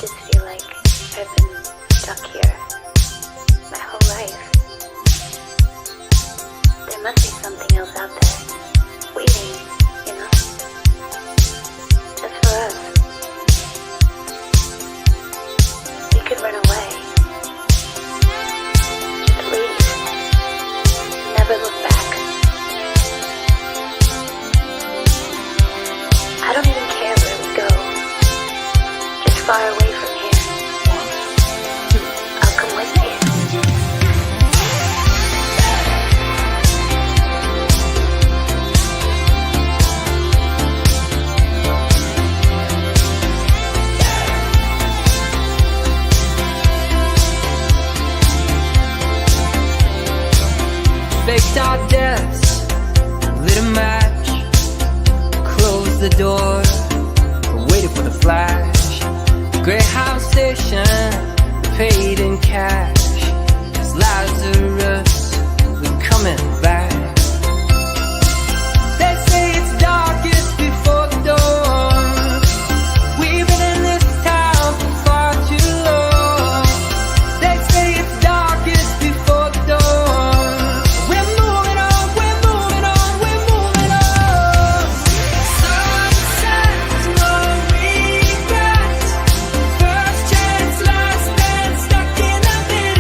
just feel like I've been stuck here my whole life. There must be something else out there, waiting, you know, just for us. We could run away. Just leave. Never look back. I don't even care where we go. Just far away from here. I'll come with you. Faked our deaths, lit a match, closed the door, waited for the flash. Greyhound station, paid in cash. It's Lazarus, we're coming back. They say it's darkest before the dawn. We've been in this town for far too long. They say it's darkest before the dawn. We're moving on, we're moving on, we're moving on. Sunsets, no regrets. First chance, last man, stuck in the middle.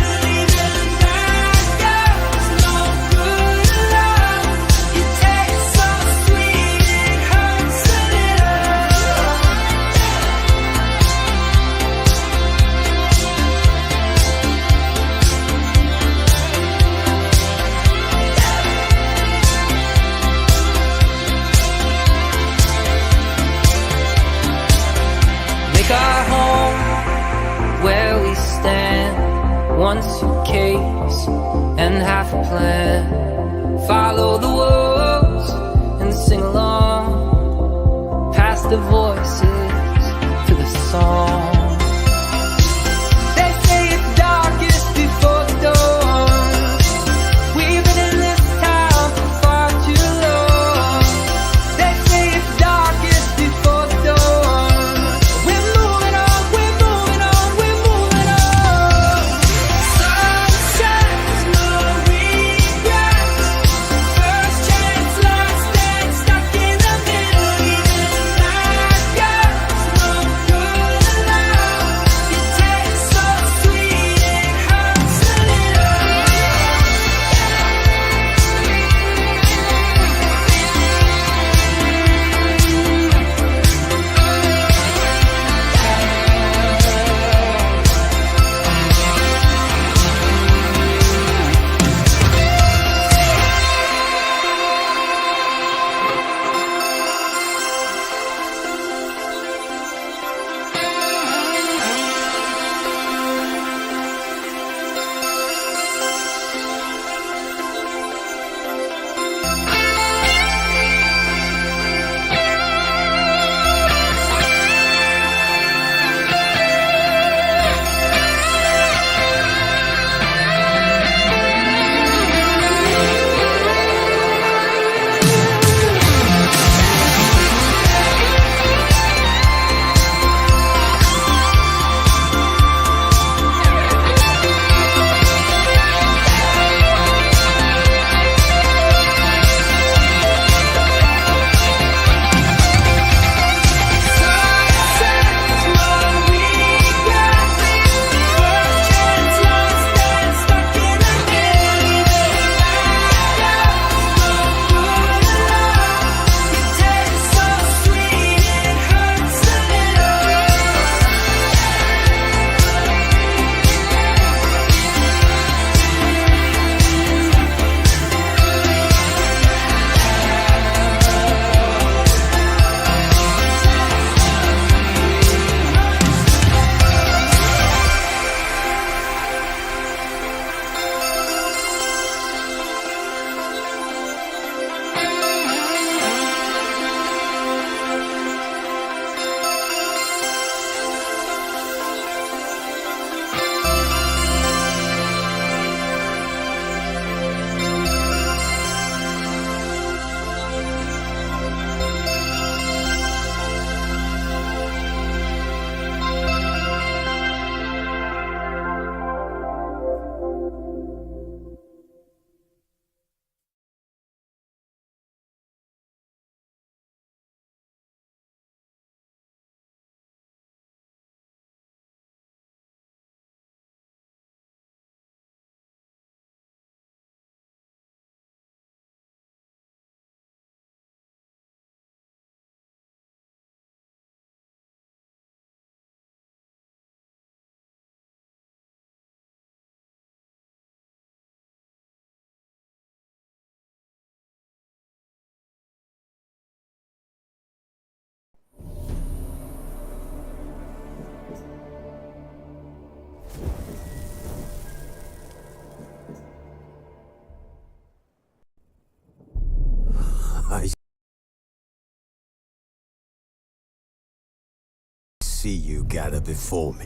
see you gather before me.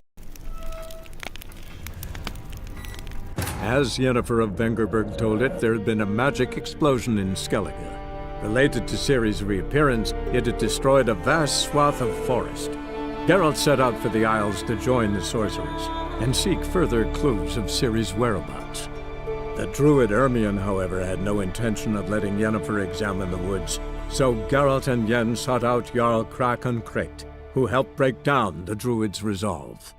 As Yennefer of Vengerberg told it, there had been a magic explosion in Skellige. Related to Ciri's reappearance, it had destroyed a vast swath of forest. Geralt set out for the Isles to join the sorcerers and seek further clues of Ciri's whereabouts. The druid Ermion, however, had no intention of letting Yennefer examine the woods, so Geralt and Yen sought out Jarl Krakon Krekt, who helped break down the druid's resolve.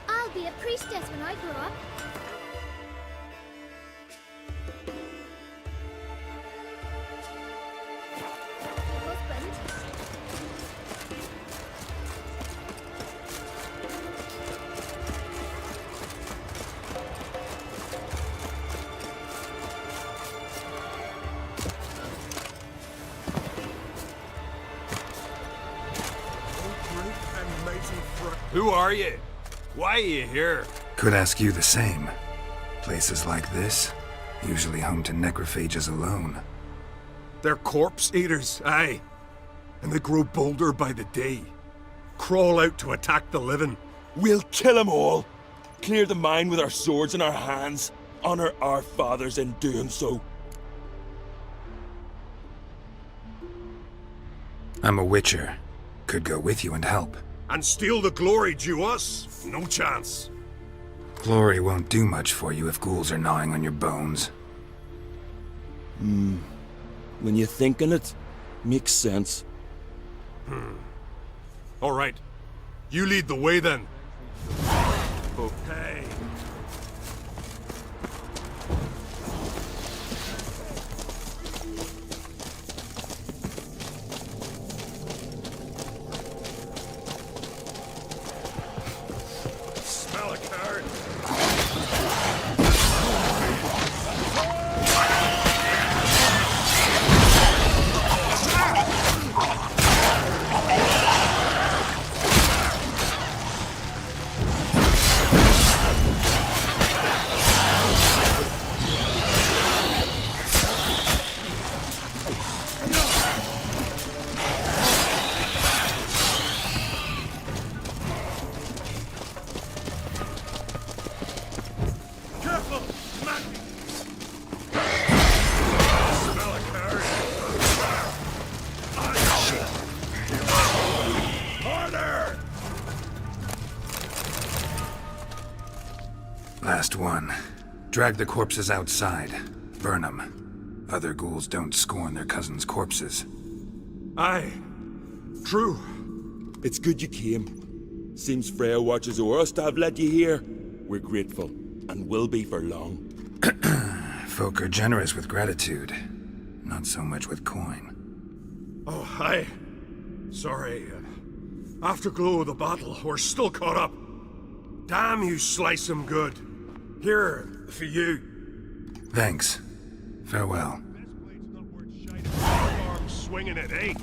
I'll be a priestess when I grow up. Husband. Who are you? Why are you here? Could ask you the same. Places like this, usually home to necrophages alone. They're corpse eaters, aye. And they grow bolder by the day. Crawl out to attack the living. We'll kill them all. Clear the mine with our swords in our hands. Honor our fathers in doing so. I'm a witcher. Could go with you and help. And steal the glory due us? No chance. Glory won't do much for you if ghouls are gnawing on your bones. When you think on it, makes sense. All right. You lead the way then. Okay. Smell a card. Careful! Smack me! Smell a card. Harder! Last one. Drag the corpses outside. Burn them. Other ghouls don't scorn their cousins' corpses. Aye. True. It's good you came. Seems Freya watches over us to have led you here. We're grateful, and will be for long. Folk are generous with gratitude. Not so much with coin. Oh, aye. Sorry. Afterglow of the battle, we're still caught up. Damn, you slice 'em good. Here, for you. Thanks. Farewell. Arm swinging it, eh?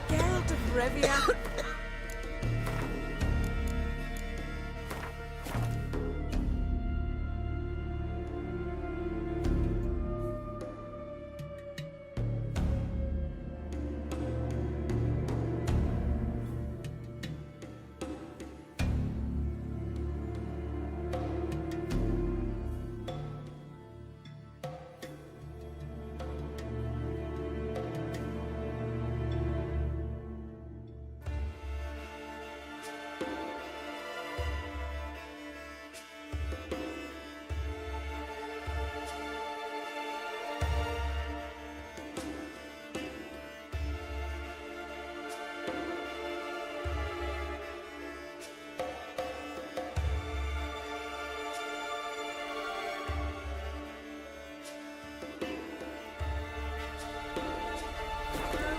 Geralt of Rivia.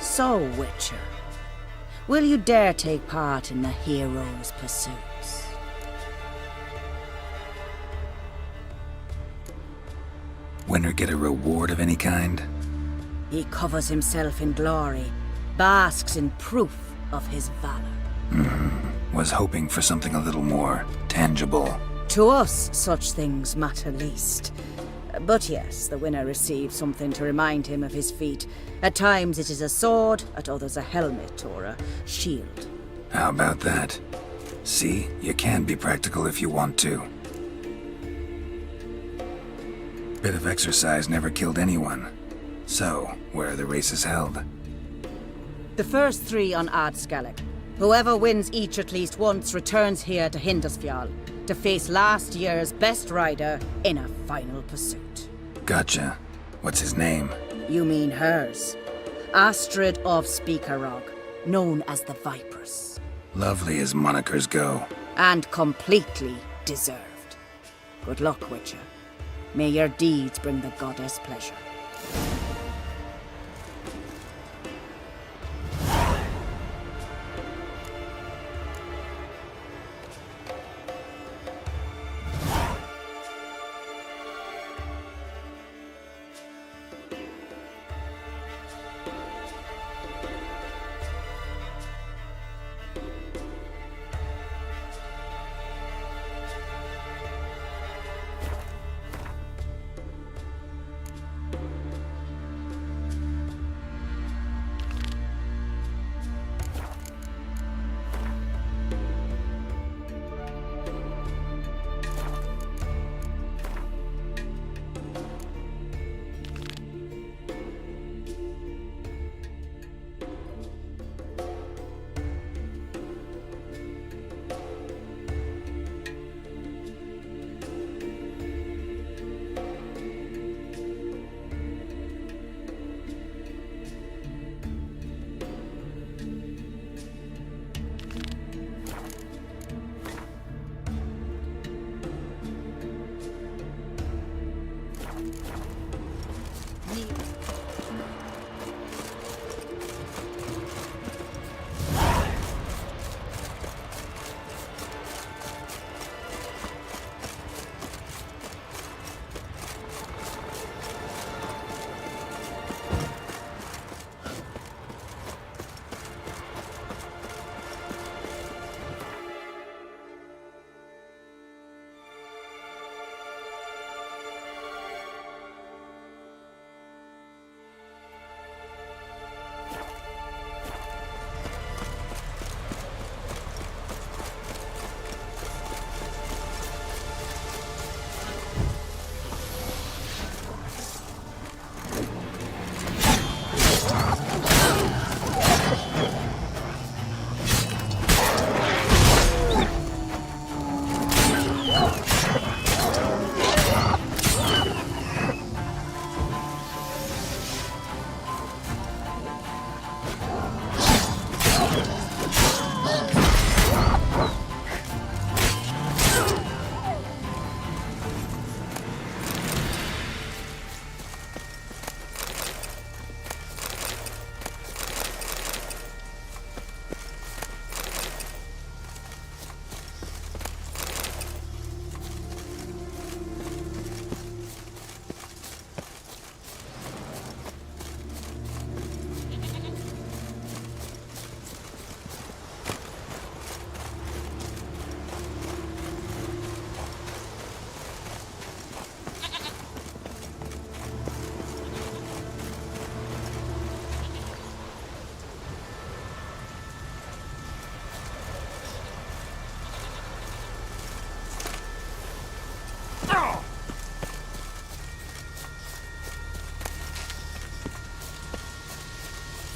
So, Witcher, will you dare take part in the hero's pursuits? Winner get a reward of any kind? He covers himself in glory, basks in proof of his valor. Was hoping for something a little more tangible. To us, such things matter least. But yes, the winner receives something to remind him of his feat. At times it is a sword, at others a helmet or a shield. How about that? See, you can be practical if you want to. Bit of exercise never killed anyone. So, where are the races held? The first 3 on Adscalic. Whoever wins each at least once returns here to Hindusfjall to face last year's best rider in a final pursuit. Gotcha. What's his name? You mean hers. Astrid of Speakerog, known as the Vipress. Lovely as monikers go. And completely deserved. Good luck, Witcher. May your deeds bring the goddess pleasure.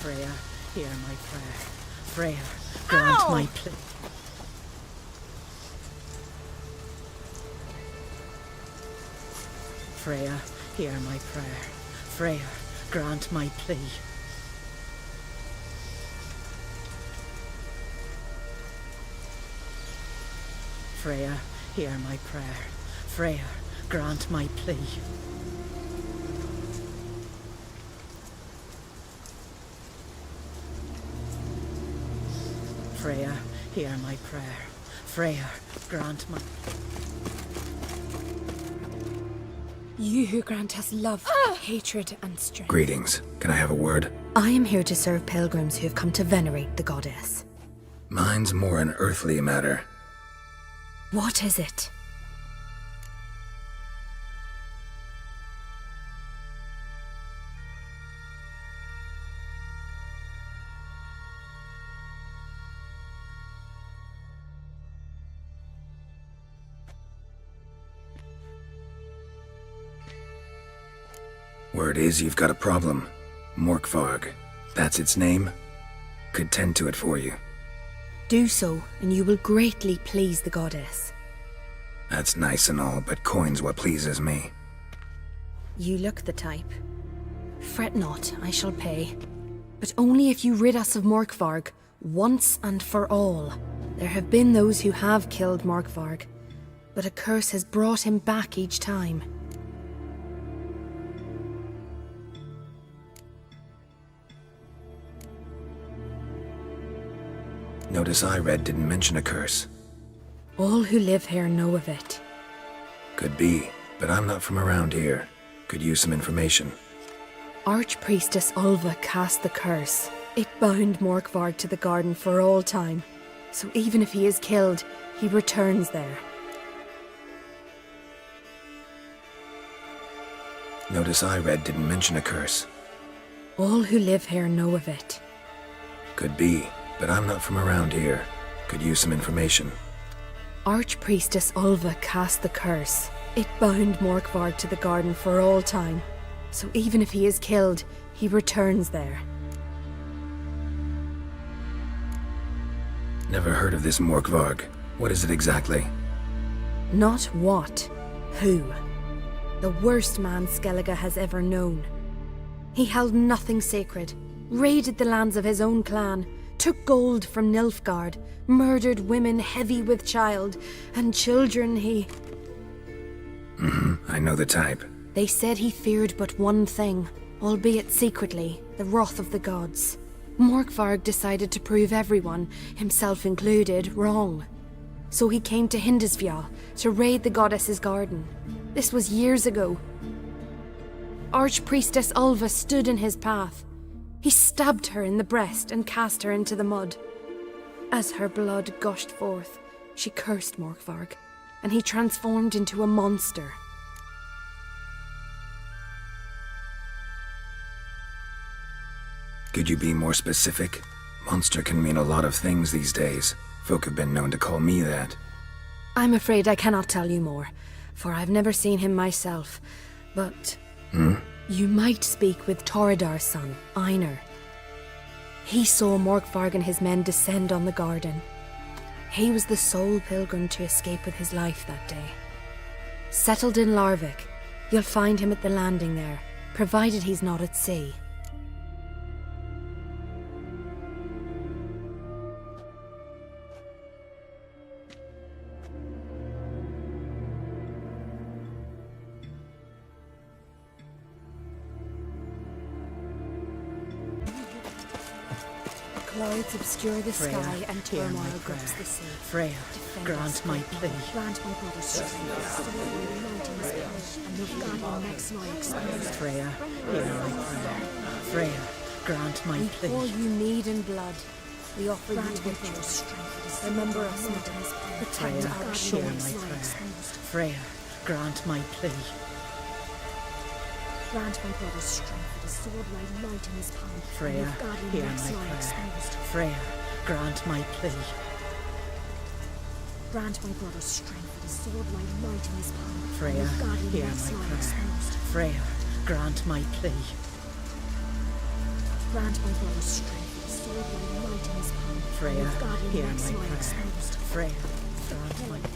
Freya, hear my prayer. Freya, grant my plea. Freya, hear my prayer. Freya, grant my plea. Freya, hear my prayer. Freya, grant my plea. Freya, hear my prayer. Freya, grant my... You who grant us love, hatred, and strength. Greetings. Can I have a word? I am here to serve pilgrims who have come to venerate the goddess. Mine's more an earthly matter. What is it? Word is you've got a problem. Morkvarg. That's its name? Could tend to it for you. Do so, and you will greatly please the goddess. That's nice and all, but coin's what pleases me. You look the type. Fret not, I shall pay. But only if you rid us of Morkvarg, once and for all. There have been those who have killed Morkvarg, but a curse has brought him back each time. Notice I read didn't mention a curse. All who live here know of it. Could be, but I'm not from around here. Could use some information. Archpriestess Ulva cast the curse. It bound Morkvarg to the garden for all time. So even if he is killed, he returns there. Notice I read didn't mention a curse. All who live here know of it. Could be, but I'm not from around here. Could use some information. Archpriestess Ulva cast the curse. It bound Morkvarg to the garden for all time. So even if he is killed, he returns there. Never heard of this Morkvarg. What is it exactly? Not what, who. The worst man Skellige has ever known. He held nothing sacred, raided the lands of his own clan, took gold from Nilfgaard, murdered women heavy with child, and children he... I know the type. They said he feared but one thing, albeit secretly, the wrath of the gods. Morkvarg decided to prove everyone, himself included, wrong. So he came to Hindisfjall to raid the goddess's garden. This was years ago. Archpriestess Ulva stood in his path. He stabbed her in the breast and cast her into the mud. As her blood gushed forth, she cursed Morkvarg, and he transformed into a monster. Could you be more specific? Monster can mean a lot of things these days. Folk have been known to call me that. I'm afraid I cannot tell you more, for I've never seen him myself, but... You might speak with Toradar's son, Einar. He saw Morkvarg and his men descend on the garden. He was the sole pilgrim to escape with his life that day. Settled in Larvik, you'll find him at the landing there, provided he's not at sea. Clouds obscure the Freya, sky and hear my turmoil prayer. grips the sea. Freya, Defend grant us, my great plea. Lord. Grant my brother's strength. And the guardian next my exposed. Freya, hear my prayer. Freya, grant my We plea. pour you mead and blood. We offer you victory. Remember us not. Protect Freya, our hear shores. my prayer. Freya, grant my plea. Grant my brother's strength with a sword like light in his palm. Freya, hear my prayer. Freya, grant my plea. Grant my brother's strength with a sword like light in his palm. Freya, hear my prayer. Freya, grant my plea. Grant my brother's strength with a sword like light in his palm. Freya, hear my prayer. Freya, grant my plea.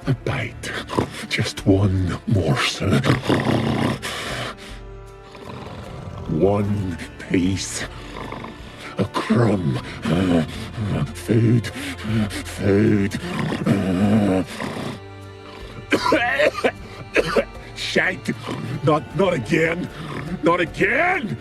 A bite. Just one morsel. One piece. A crumb. Food. Food. Shite. Not again. Not again.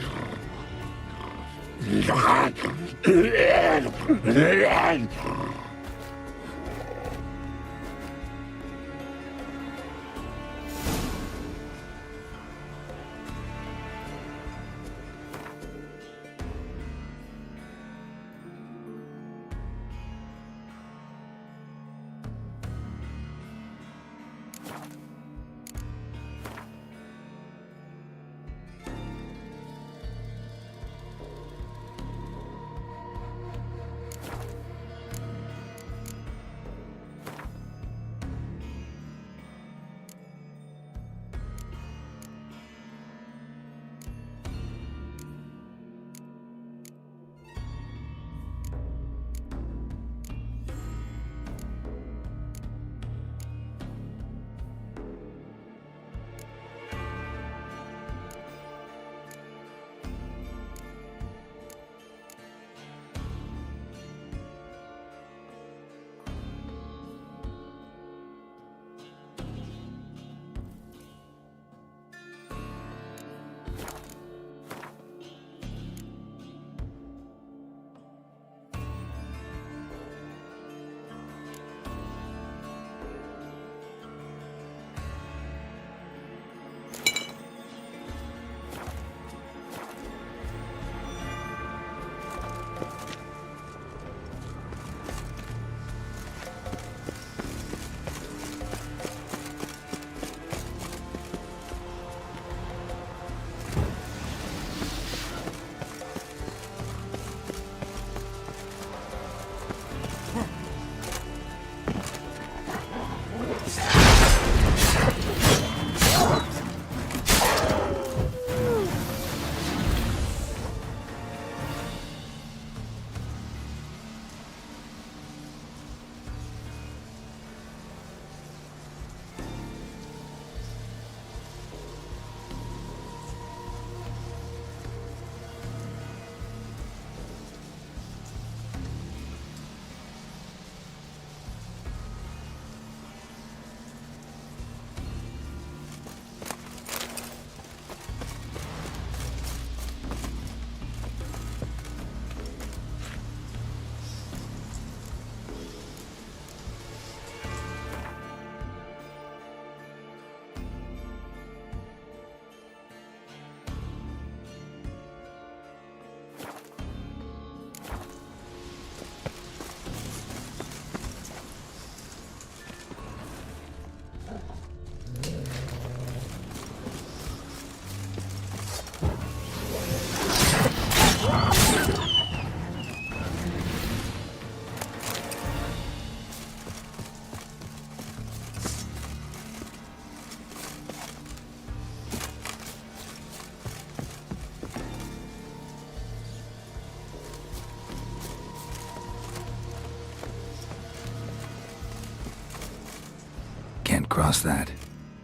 Can't cross that.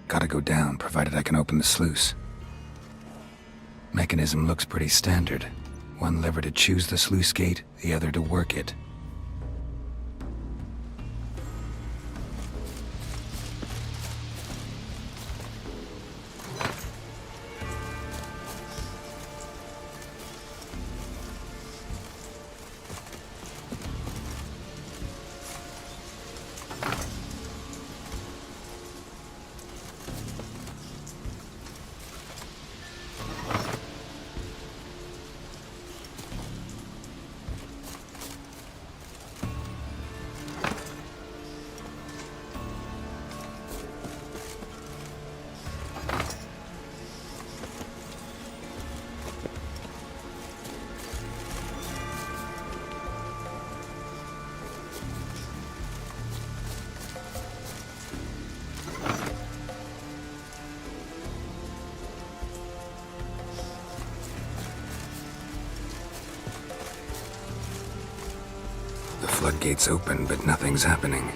Gotta go down, provided I can open the sluice. Mechanism looks pretty standard. One lever to choose the sluice gate, the other to work it. The floodgates open, but nothing's happening.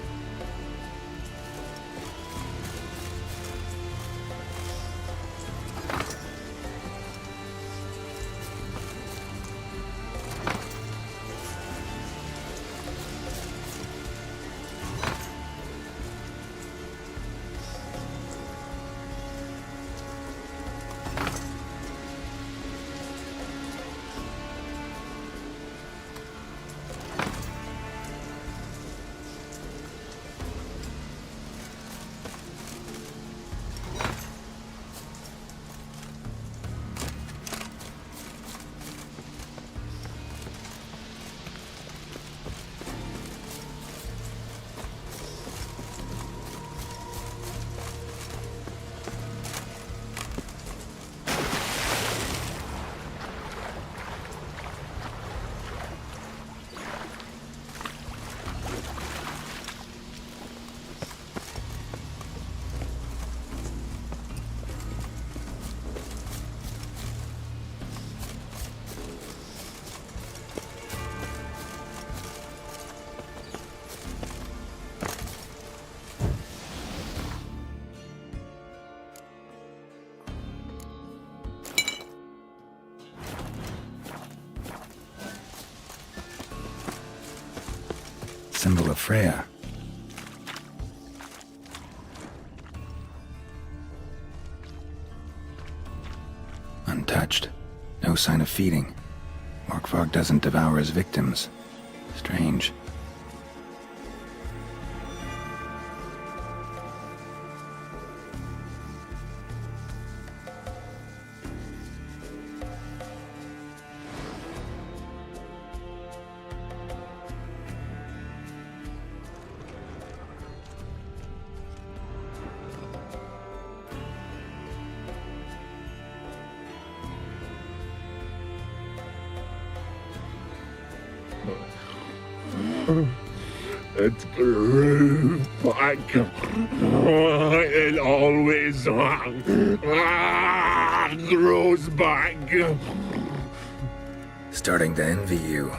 symbol of Freya. Untouched. No sign of feeding. Morkvarg doesn't devour his victims. Strange. It grew back. It always grows back. Starting to envy you.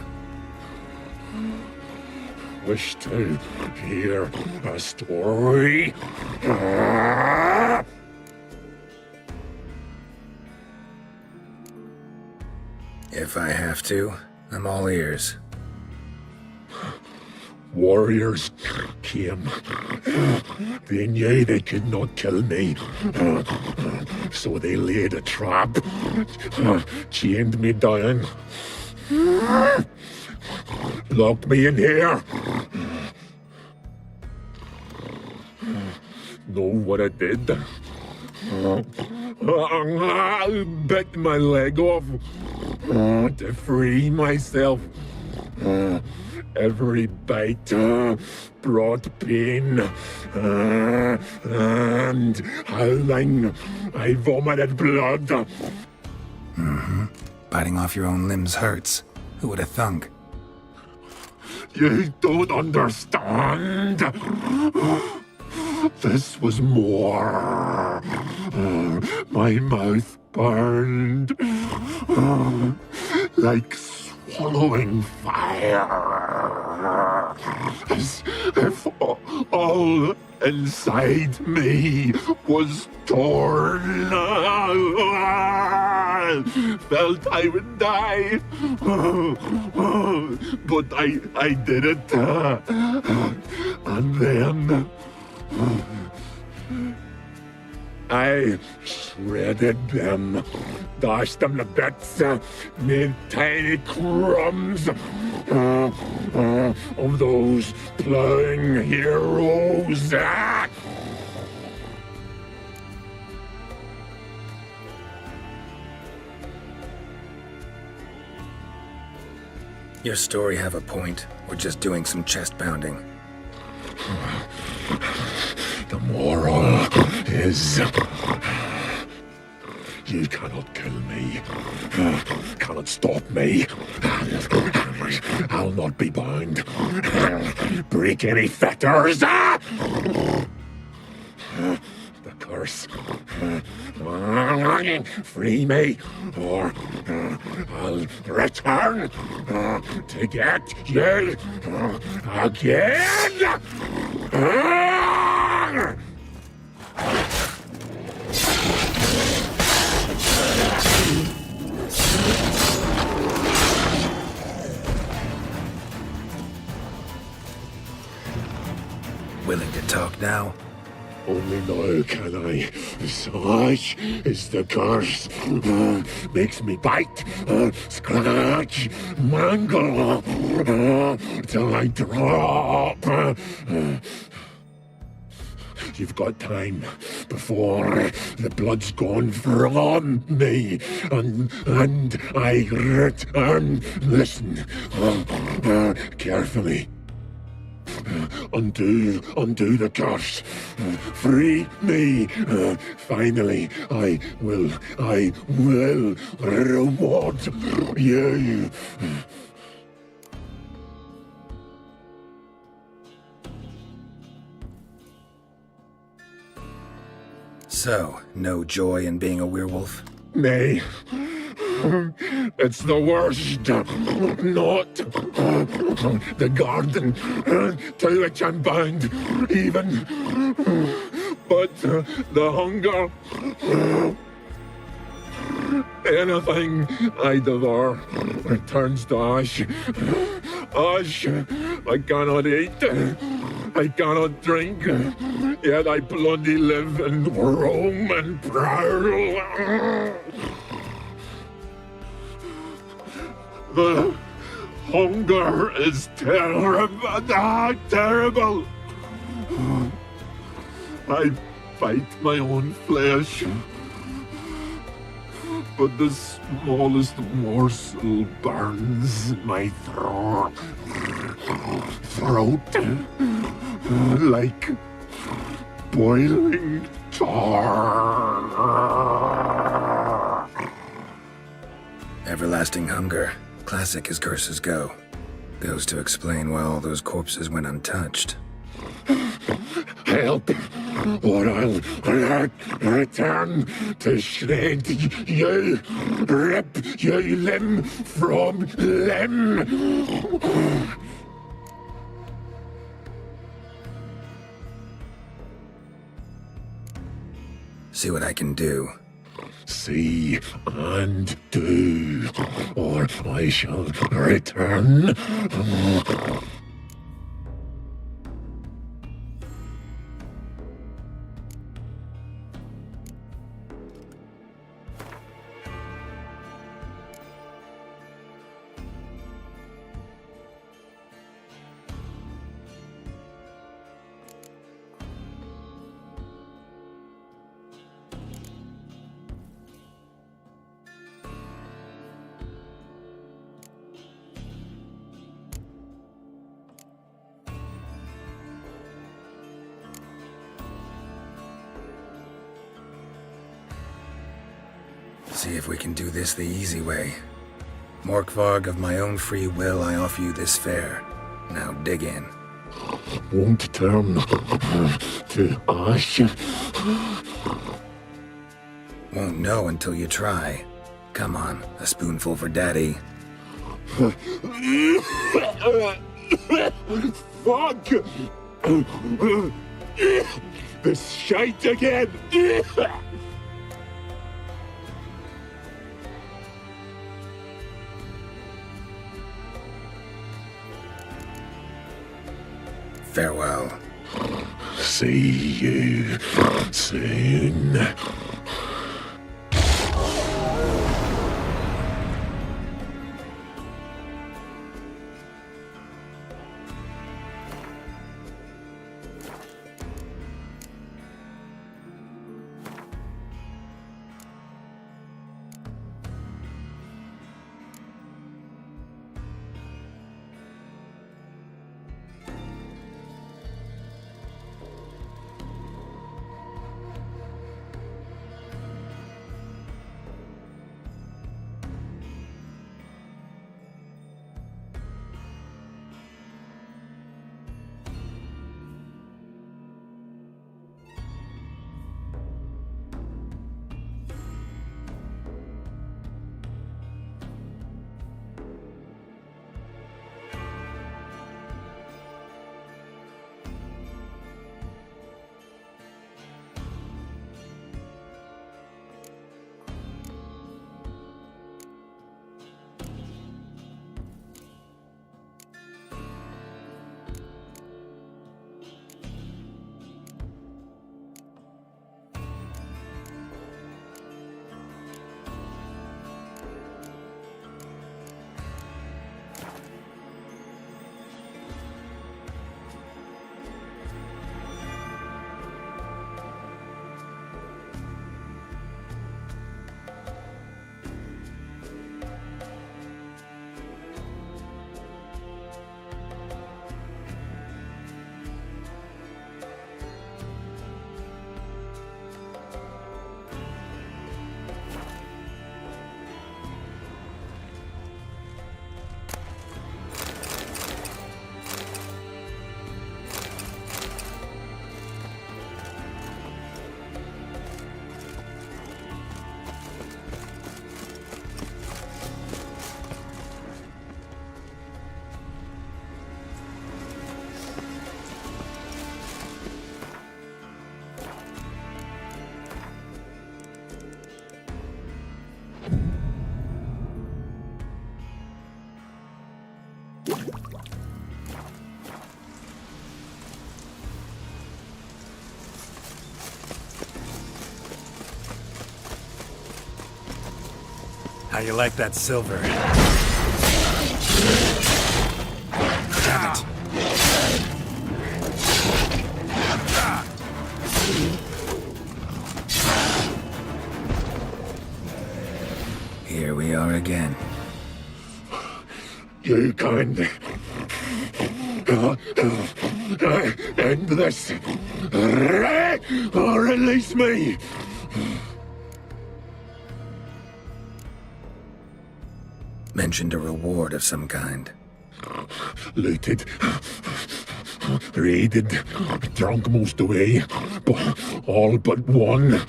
Wish to hear a story. If I have to, I'm all ears. Warriors came. They knew they could not kill me. So they laid a trap. Chained me down. Locked me in here. Know what I did? Bit my leg off to free myself. Every bite brought pain, and howling, I vomited blood. Mm-hmm. Biting off your own limbs hurts. Who would have thunk? You don't understand. This was more. My mouth burned like swallowing fire, as if all inside me was torn. Felt I would die, but I did it, and then I shredded them, dashed them to bits, made tiny crumbs of those plowing heroes. Your story have a point. We're just doing some chest pounding. The moral is, you cannot kill me, cannot stop me. I'll not be bound. Break any fetters. The curse. Free me, or I'll return to get you again. Willing to talk now? Only now can I. Such is the curse. Makes me bite, scratch, mangle, till I drop. You've got time before the blood's gone from me, and I return. Listen carefully. Undo the curse. Free me. Finally, I will reward you. So, no joy in being a werewolf? Nay. It's the worst. Not the garden to which I'm bound, even. But the hunger. Anything I devour turns to ash. Hush! I cannot eat. I cannot drink. Yet I bloody live and roam and prowl. The hunger is terrible. Terrible. I bite my own flesh, but the smallest morsel burns in my throat like boiling tar. Everlasting hunger, classic as curses go. Goes to explain why all those corpses went untouched. Help, or I'll return to shred you, rip you limb from limb. See what I can do. See and do, or I shall return. See if we can do this the easy way. Morkvarg, of my own free will, I offer you this fare. Now dig in. Won't turn to ash. Won't know until you try. Come on, a spoonful for Daddy. Fuck! This shite again! Farewell. See you soon. How you like that silver? Damn it. Here we are again. You kind. End this. Or release me. Mentioned a reward of some kind. Looted. Raided. Drunk most away. All but one.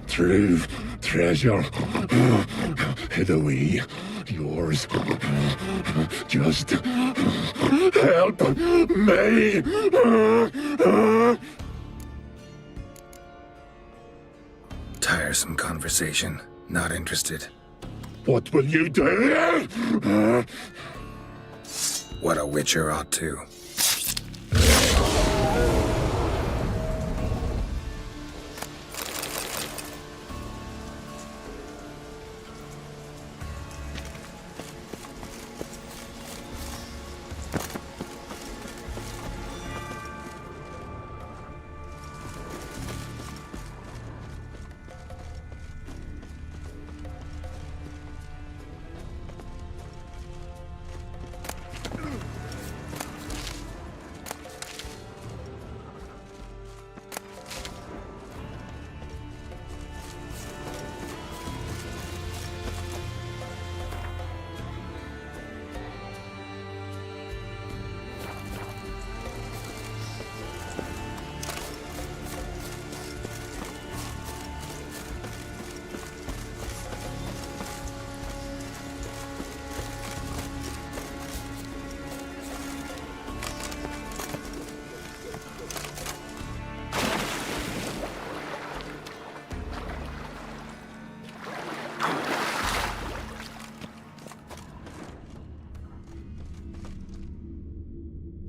True treasure. Hid away. Yours. Just help me. Tiresome conversation. Not interested. What will you do? What a witcher ought to.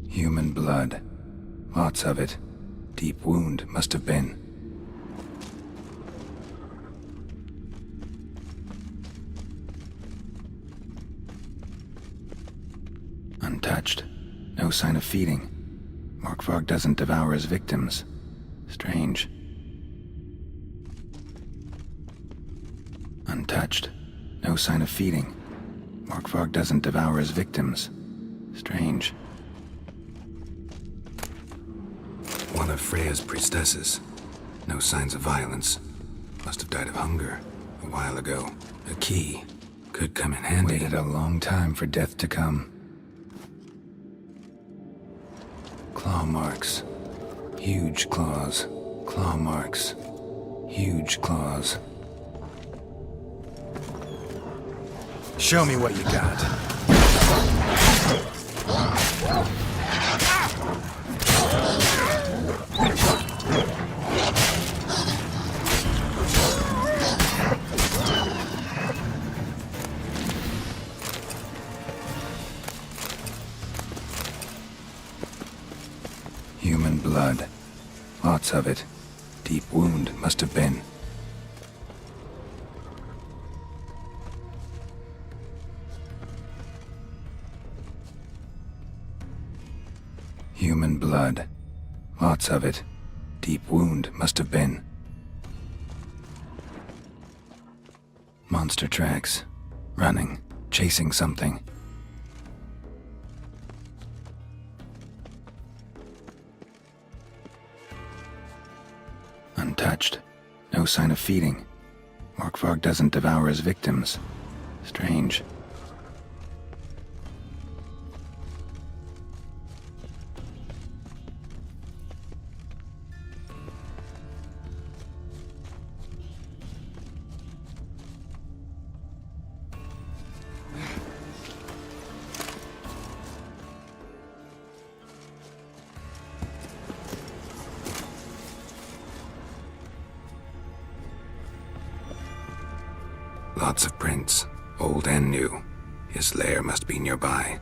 Human blood. Lots of it. Deep wound must have been. Untouched. No sign of feeding. Morkvog doesn't devour his victims. Strange. Untouched. No sign of feeding. Morkvog doesn't devour his victims. Strange. One of Freya's priestesses. No signs of violence. Must have died of hunger a while ago. A key. Could come in handy. Waited a long time for death to come. Claw marks. Huge claws. Claw marks. Huge claws. Show me what you got. Human blood. Lots of it. Deep wound must have been. Human blood. Lots of it. Deep wound must have been. Monster tracks. Running. Chasing something. Untouched. No sign of feeding. Morkvog doesn't devour his victims. Strange. Lots of prints, old and new. His lair must be nearby.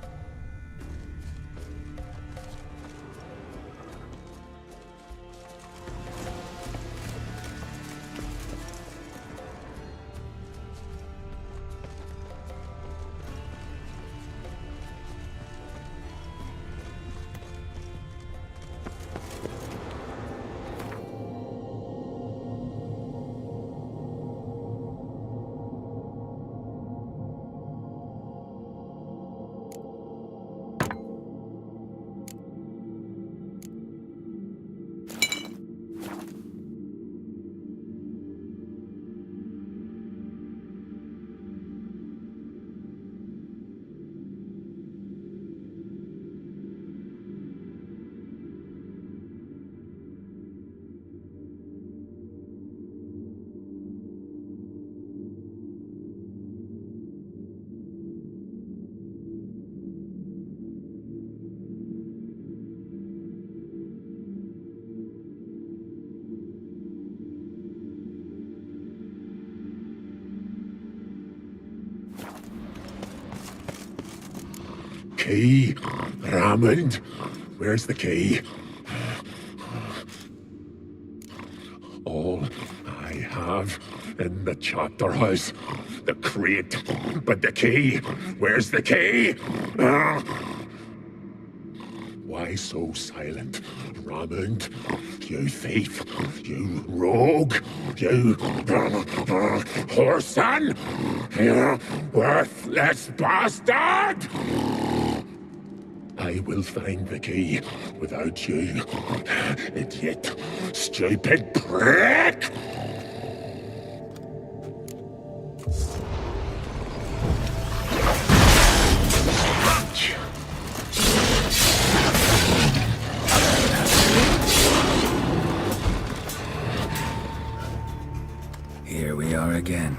key. Raymond, where's the key? All I have in the chapter house, the crate, but the key, where's the key? Why so silent, Raymond? You thief, you rogue, you whoreson, you worthless bastard! I will find the key without you, idiot, stupid prick! Here we are again.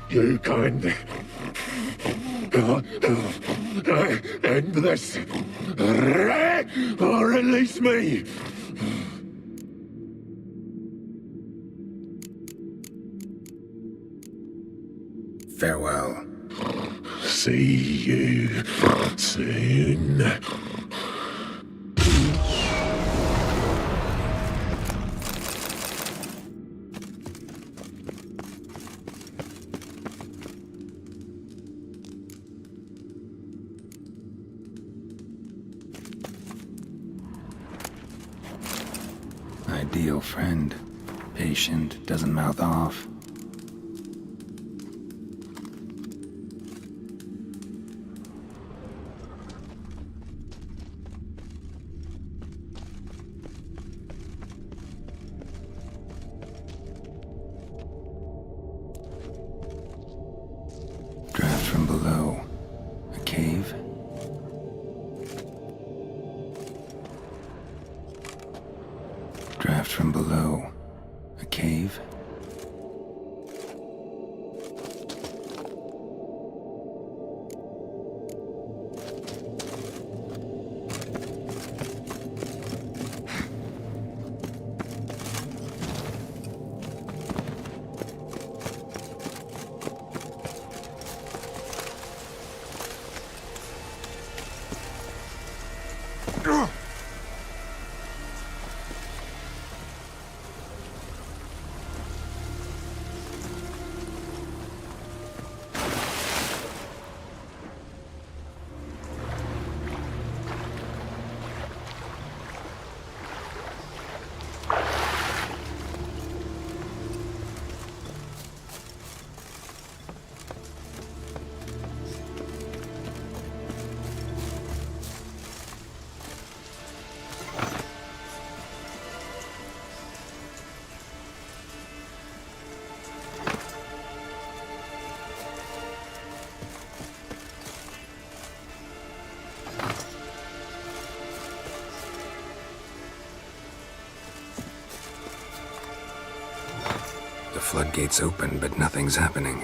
You can't end this, or release me. Farewell. See you soon. Ideal friend. Patient, doesn't mouth off. Draft from below. A cave? Draft from below. A cave? The floodgates open, but nothing's happening.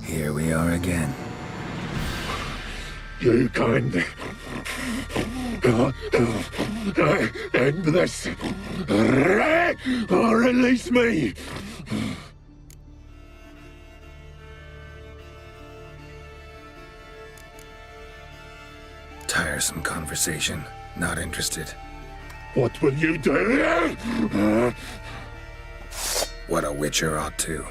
Here we are again. You can end this, or release me. Tiresome conversation. Not interested. What will you do? What a witcher ought to.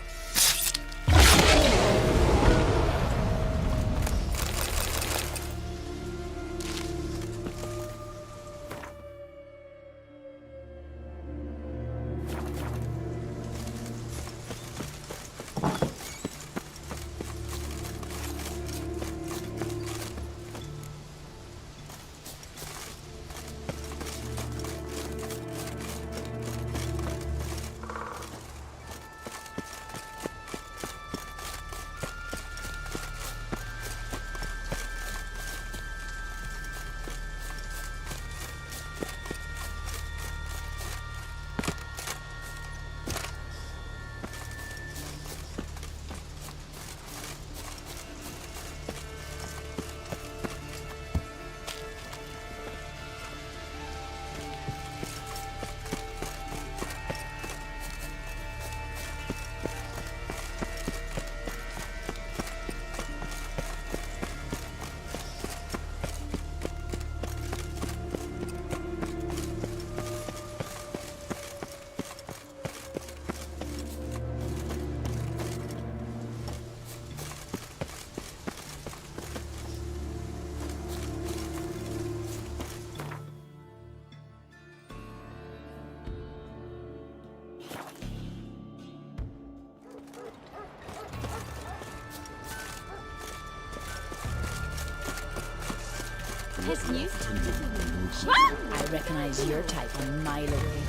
I recognize your type a mile away.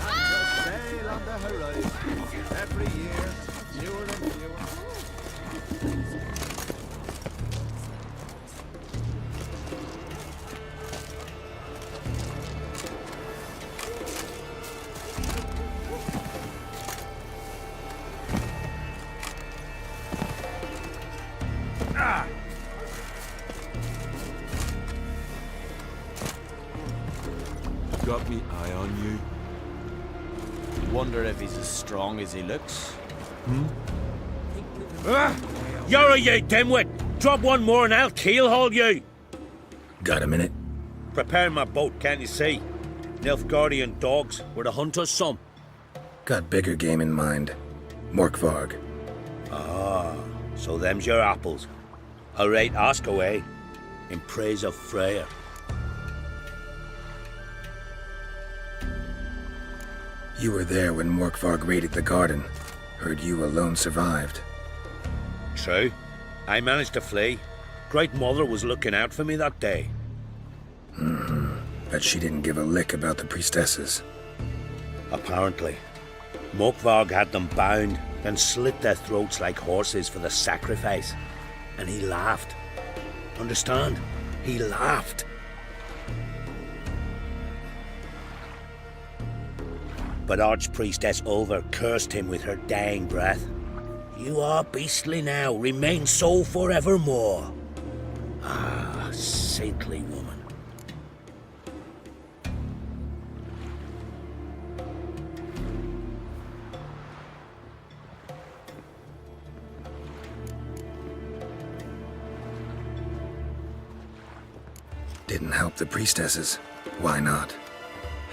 Sail on the horizon. Every year, fewer and fewer. Got me eye on you. Wonder if he's as strong as he looks. You're a you dimwit! Drop one more and I'll keelhaul you! Got a minute? Preparing my boat, can't you see? Nilfgaardian dogs were to hunt us some. Got bigger game in mind. Morkvarg. Ah, so them's your apples. All right, ask away. In praise of Freya. You were there when Morkvarg raided the garden. Heard you alone survived. True. I managed to flee. Great Mother was looking out for me that day. Bet she didn't give a lick about the priestesses. Apparently. Morkvarg had them bound, then slit their throats like horses for the sacrifice. And he laughed. Understand? He laughed. But Archpriestess Ulver cursed him with her dying breath. You are beastly now, remain so forevermore. Ah, saintly woman. Didn't help the priestesses. Why not?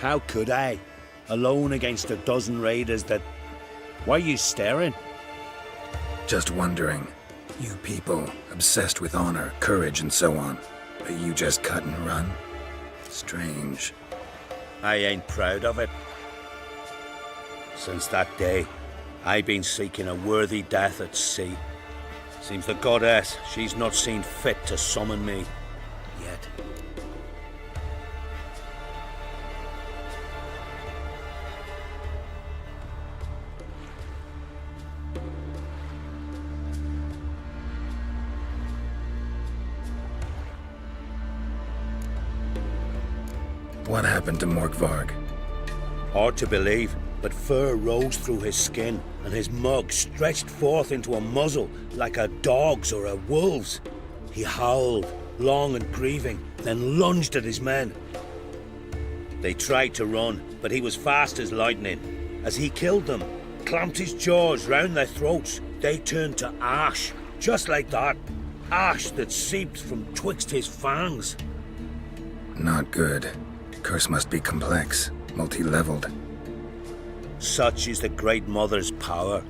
How could I? Alone against a dozen raiders that... Why are you staring? Just wondering. You people, obsessed with honor, courage, and so on. But you just cut and run? Strange. I ain't proud of it. Since that day, I've been seeking a worthy death at sea. Seems the goddess, she's not seen fit to summon me. Yet. What happened to Morkvarg? Hard to believe, but fur rose through his skin, and his mug stretched forth into a muzzle like a dog's or a wolf's. He howled, long and grieving, then lunged at his men. They tried to run, but he was fast as lightning. As he killed them, clamped his jaws round their throats, they turned to ash, just like that. Ash that seeped from twixt his fangs. Not good. Curse must be complex, multi-leveled. Such is the Great Mother's power.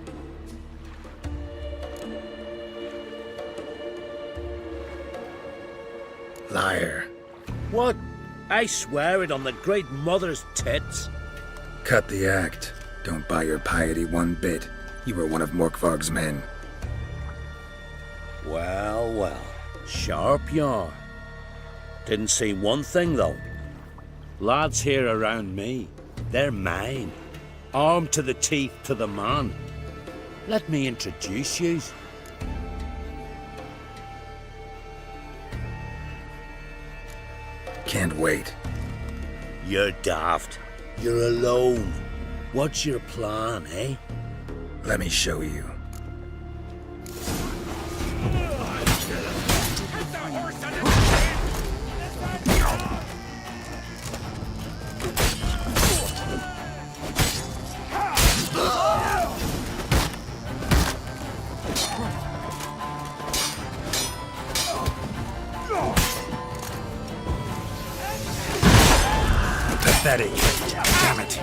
Liar. What? I swear it on the Great Mother's tits. Cut the act. Don't buy your piety one bit. You were one of Morkvarg's men. Well, well. Sharp yarn. Didn't see one thing, though. Lads here around me, they're mine. Armed to the teeth to the man. Let me introduce you. Can't wait. You're daft. You're alone. What's your plan, eh? Let me show you. Pathetic. Damn it.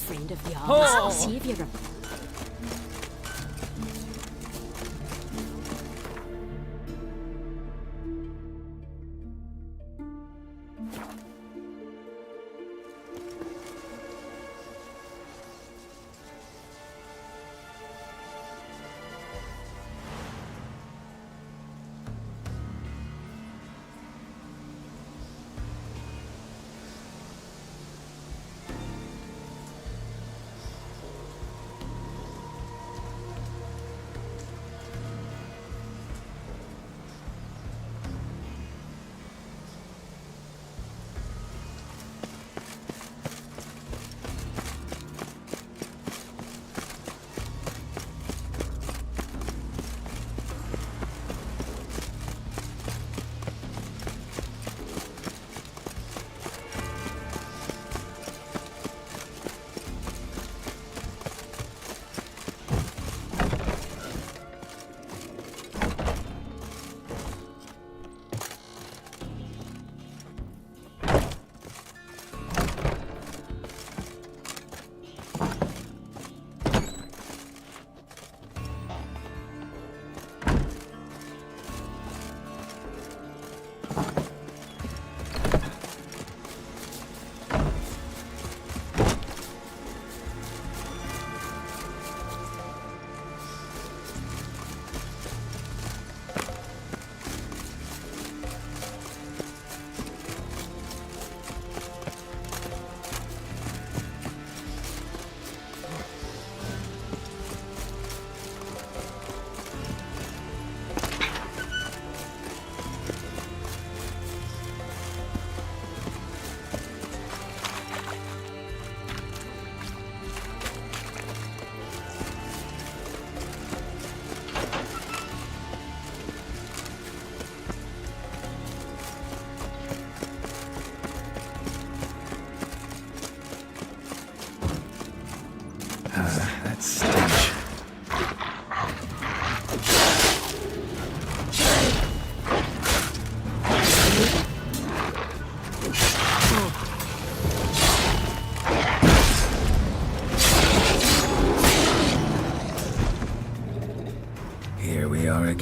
Friend of the arms, savior of...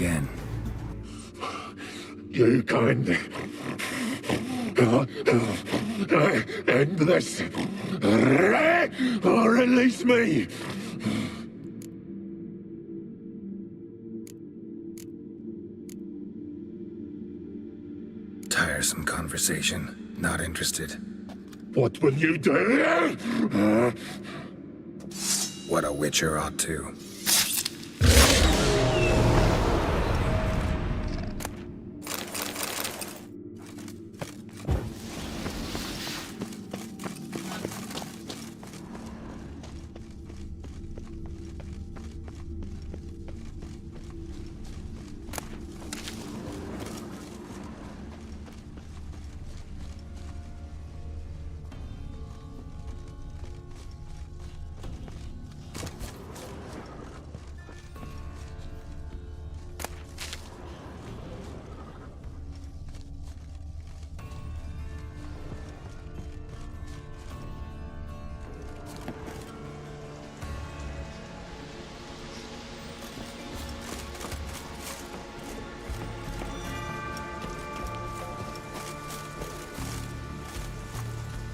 again. You can end this, or release me. Tiresome conversation. Not interested. What will you do? What a witcher ought to.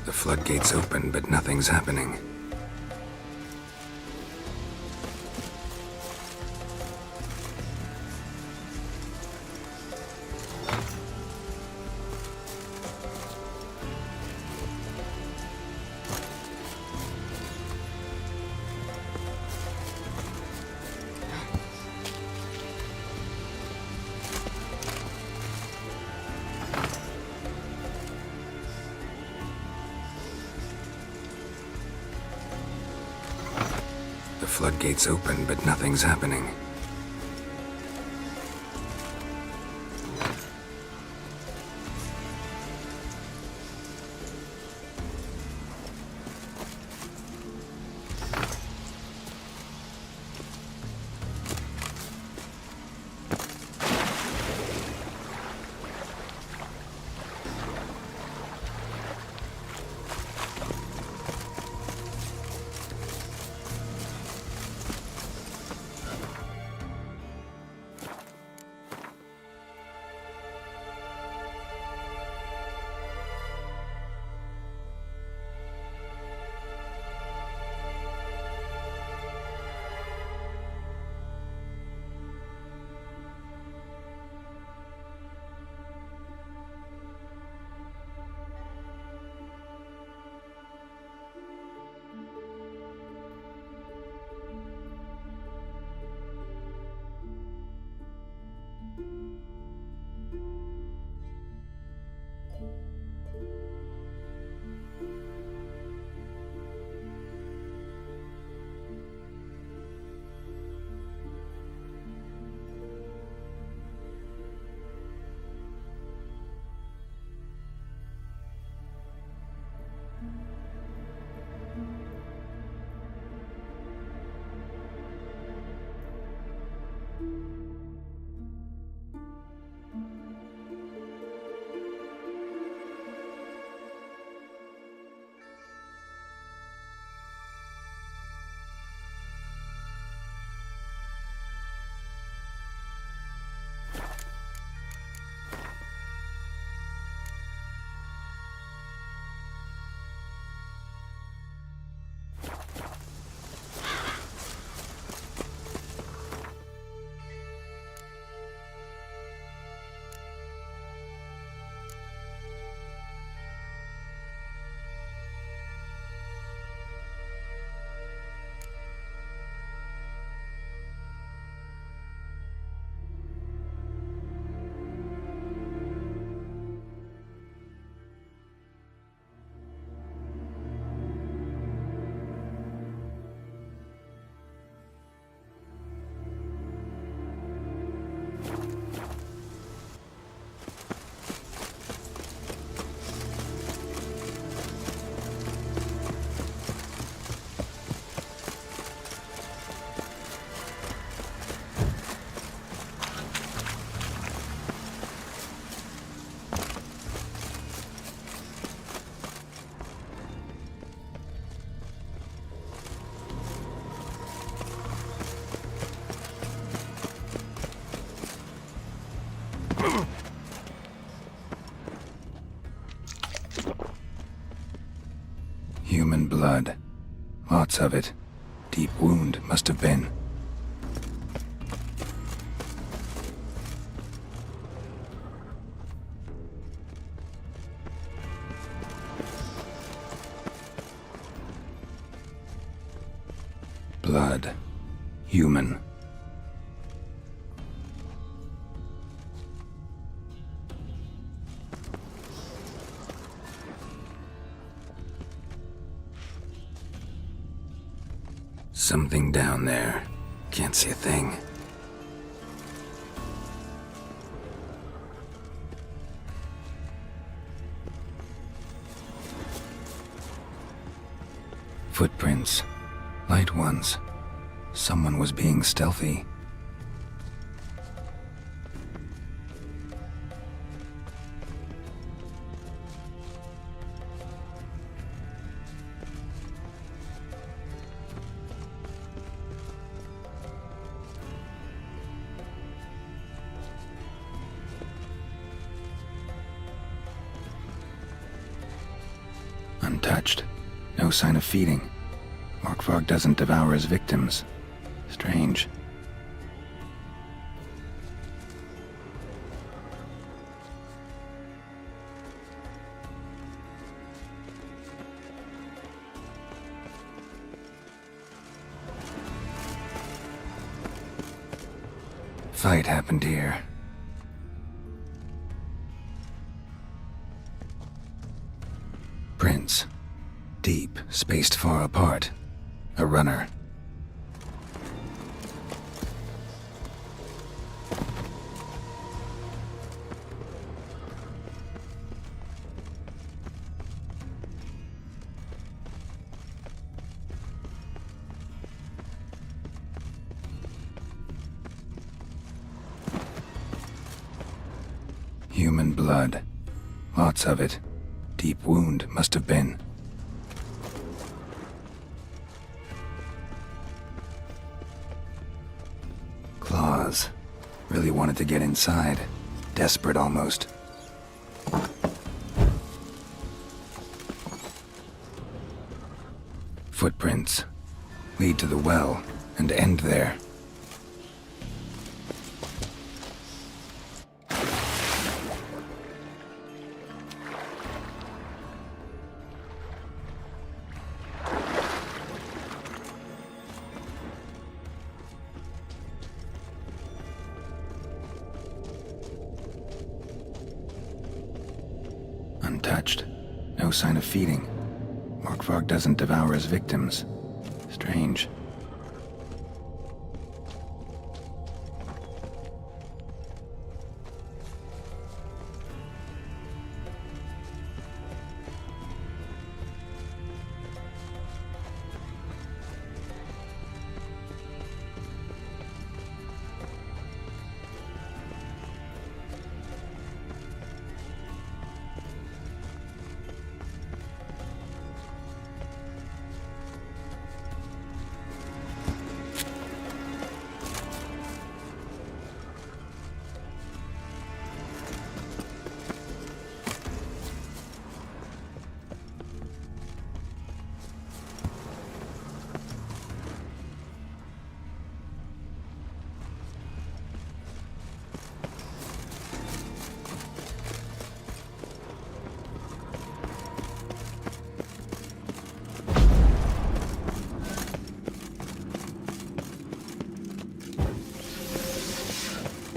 The floodgates open, but nothing's happening. The floodgates open, but nothing's happening. Lots of it. Deep wound must have been. Blood. Human. Something down there. Can't see a thing. Footprints. Light ones. Someone was being stealthy. Untouched. No sign of feeding. Morkvarg doesn't devour his victims. Strange. Fight happened here. Prints. Deep, spaced far apart. A runner. Human blood. Lots of it. Deep wound must have been. Claws. Really wanted to get inside. Desperate almost. Footprints. Lead to the well and end there. Untouched. No sign of feeding. Morkvarg doesn't devour his victims. Strange.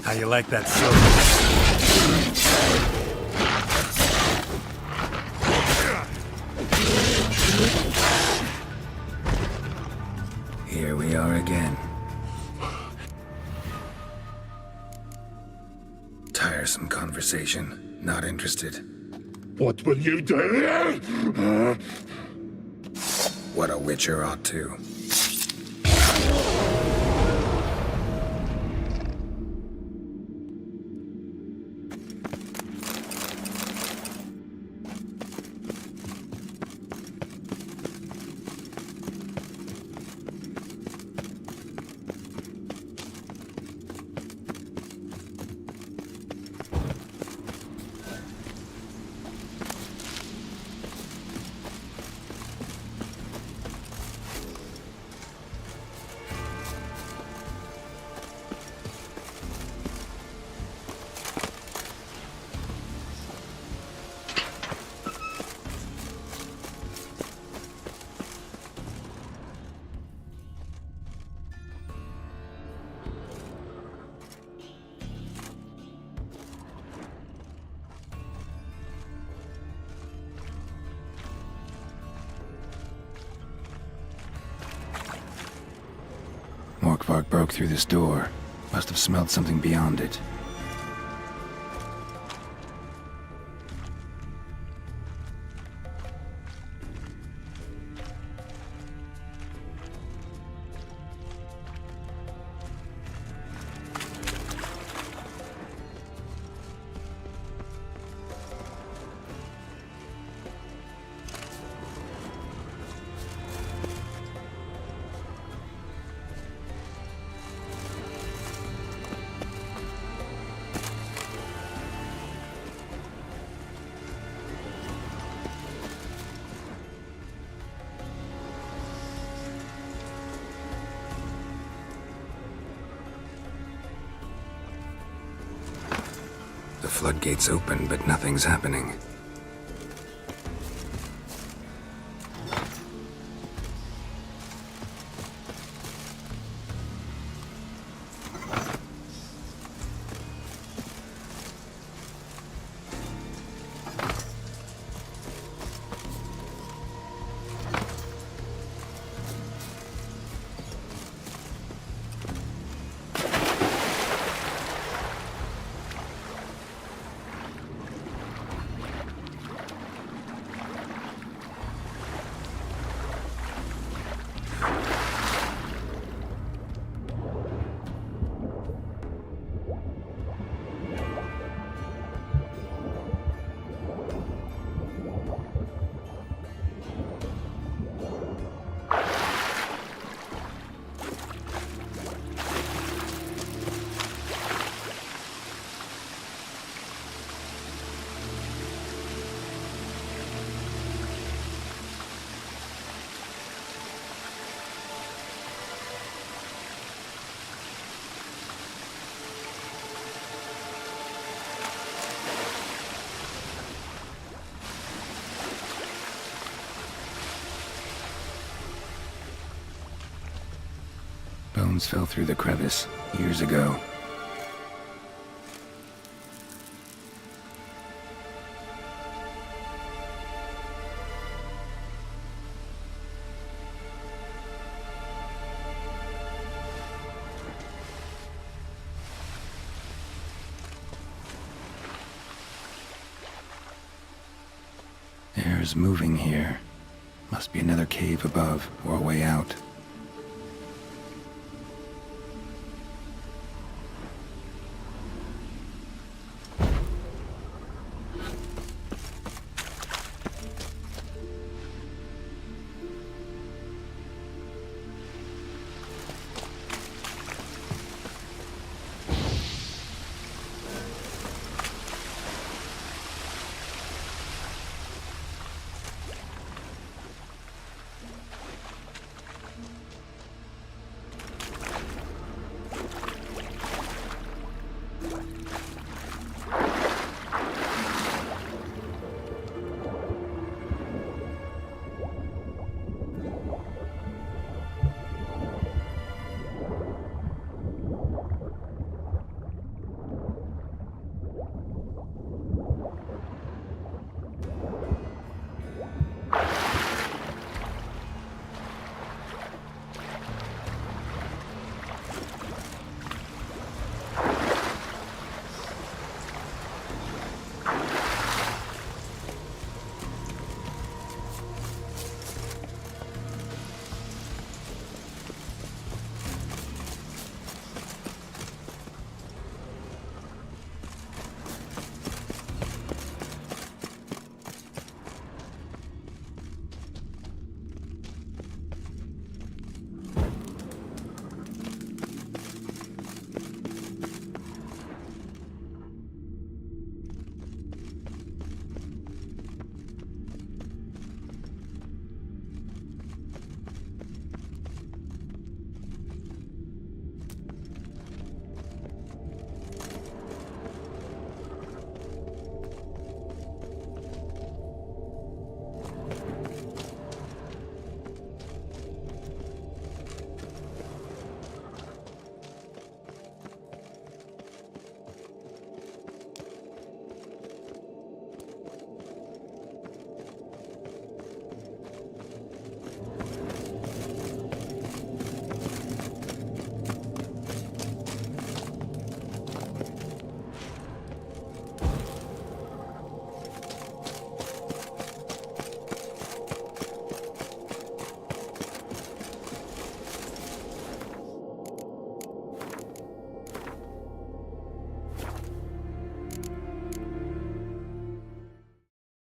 How you like that silver? Here we are again. Tiresome conversation. Not interested. What will you do? What a witcher ought to. Orkvark broke through this door. Must have smelled something beyond it. The floodgates open, but nothing's happening. Bones fell through the crevice years ago. Air's moving here. Must be another cave above or a way out.